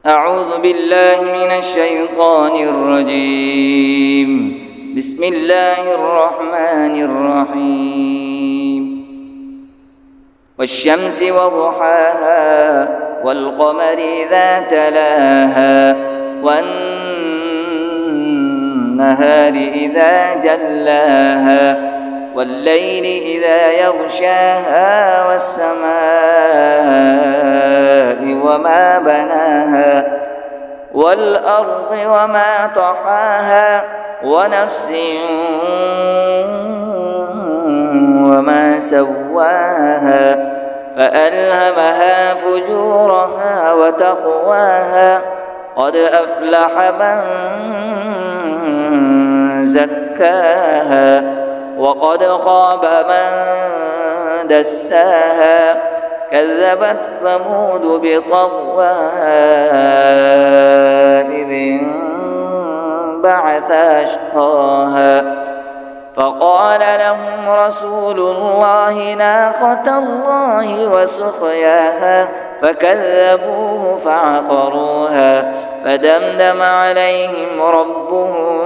أعوذ بالله من الشيطان الرجيم. بسم الله الرحمن الرحيم. والشمس وضحاها والقمر إذا تلاها والنهار إذا جلاها والليل إذا يغشاها والسماء وما بناها والأرض وما طحاها ونفس وما سواها فألهمها فجورها وتقواها قد أفلح من زكاها وقد خاب من دساها كذبت ثمود بطغواها إذ انبعث أشقاها فقال لهم رسول الله ناقة الله وسقياها فكذبوه فعقروها فدمدم عليهم ربهم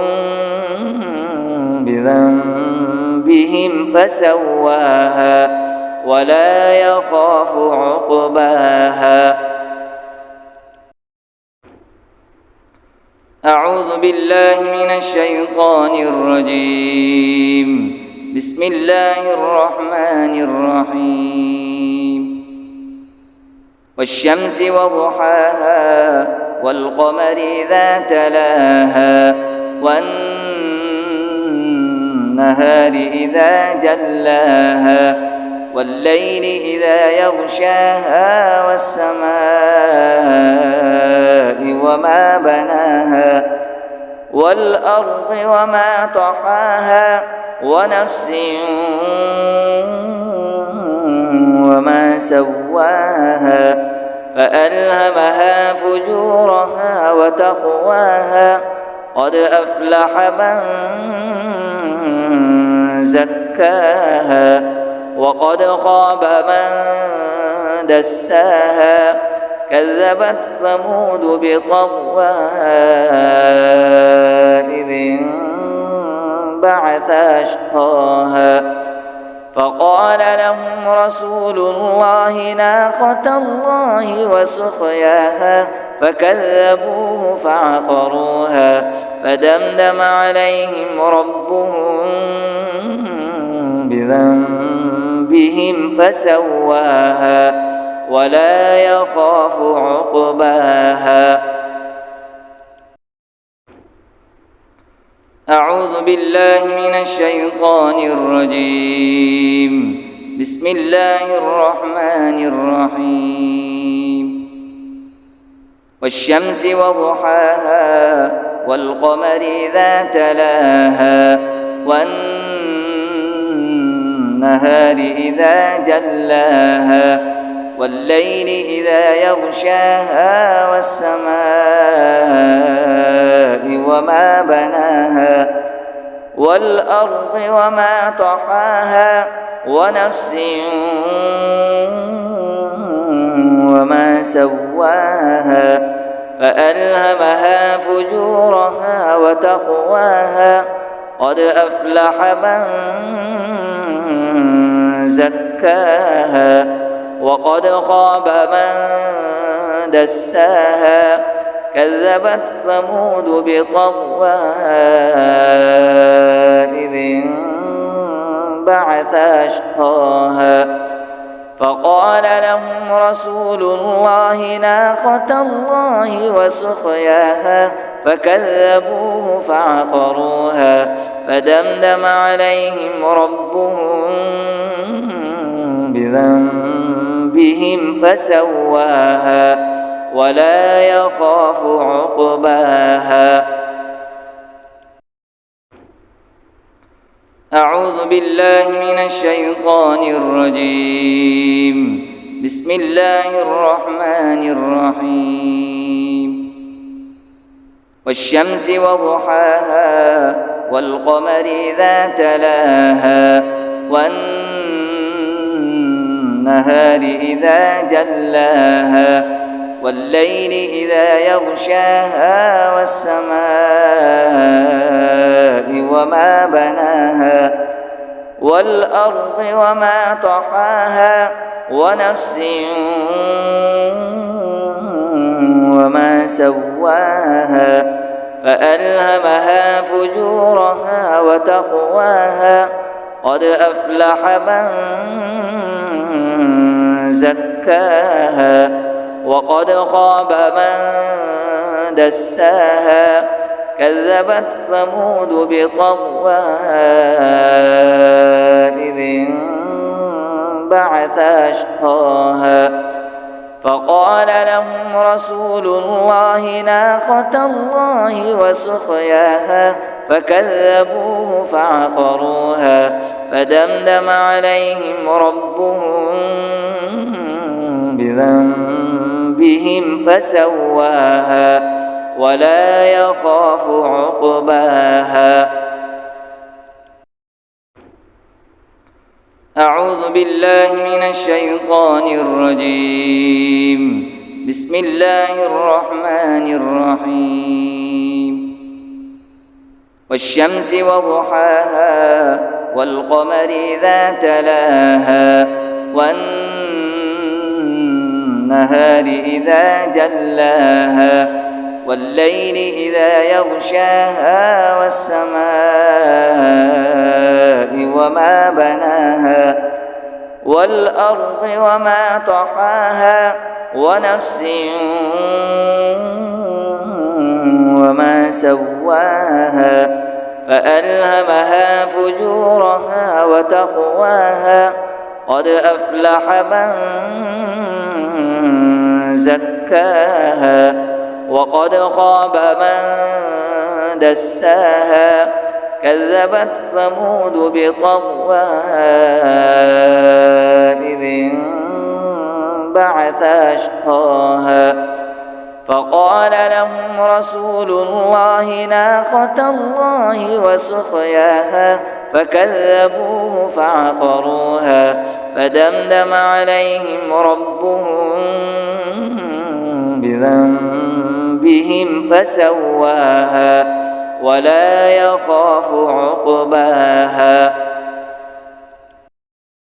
بذنبهم فسواها ولا يخاف عقباها. أعوذ بالله من الشيطان الرجيم. بسم الله الرحمن الرحيم. والشمس وضحاها والقمر إذا تلاها والنهار إذا جلاها والليل إذا يغشاها والسماء وما بناها والأرض وما طحاها ونفس وما سواها فألهمها فجورها وتقواها قد أفلح من زكاها وقد خاب من دساها كذبت ثمود بطغواها إذ انبعث أشقاها فقال لهم رسول الله ناقة الله وسقياها فكذبوه فعقروها فدمدم عليهم ربهم بذنبهم فسواها ولا يخاف عقباها. أعوذ بالله من الشيطان الرجيم. بسم الله الرحمن الرحيم. والشمس وضحاها والقمر إذا تلاها والنهار إذا جلاها والليل إذا يغشاها والسماء وما بناها والأرض وما طحاها ونفس وما سواها فألهمها فجورها وتقواها قد أفلح من زكاها وقد خاب من دساها كذبت ثمود بطغواها إذ انبعث أشقاها فقال لهم رسول الله ناقة الله وسقياها فكذبوه فعقروها فدمدم عليهم ربهم بذنبهم فسواها ولا يخاف عقباها. أعوذ بالله من الشيطان الرجيم. بسم الله الرحمن الرحيم. والشمس وضحاها والقمر إذا تلاها والنهار إذا جلاها والليل إذا يغشاها والسماء وما بناها والأرض وما طحاها ونفس وما سواها فألهمها فجورها وتقواها قد أفلح من زكاها وقد خاب من دساها كذبت ثمود بطغواها إذ انبعث أشقاها فقال لهم رسول الله ناقة الله وسقياها فكذبوه فعقروها فدمدم عليهم ربهم بذنبهم فسواها ولا يخاف عقباها. أعوذ بالله من الشيطان الرجيم. بسم الله الرحمن الرحيم. والشمس وضحاها والقمر إذا تلاها والنهار إذا جلاها والليل إذا يغشاها والسماء وما بناها والأرض وما طحاها ونفس وما سواها فألهمها فجورها وتقواها قد أفلح من زكاها وقد خاب من دساها كذبت ثمود بطغواها إذ انبعث أشقاها فقال لهم رسول الله ناقة الله وسقياها فكذبوه فعقروها فدمدم عليهم ربهم بذنبهم فسواها ولا يخاف عقباها.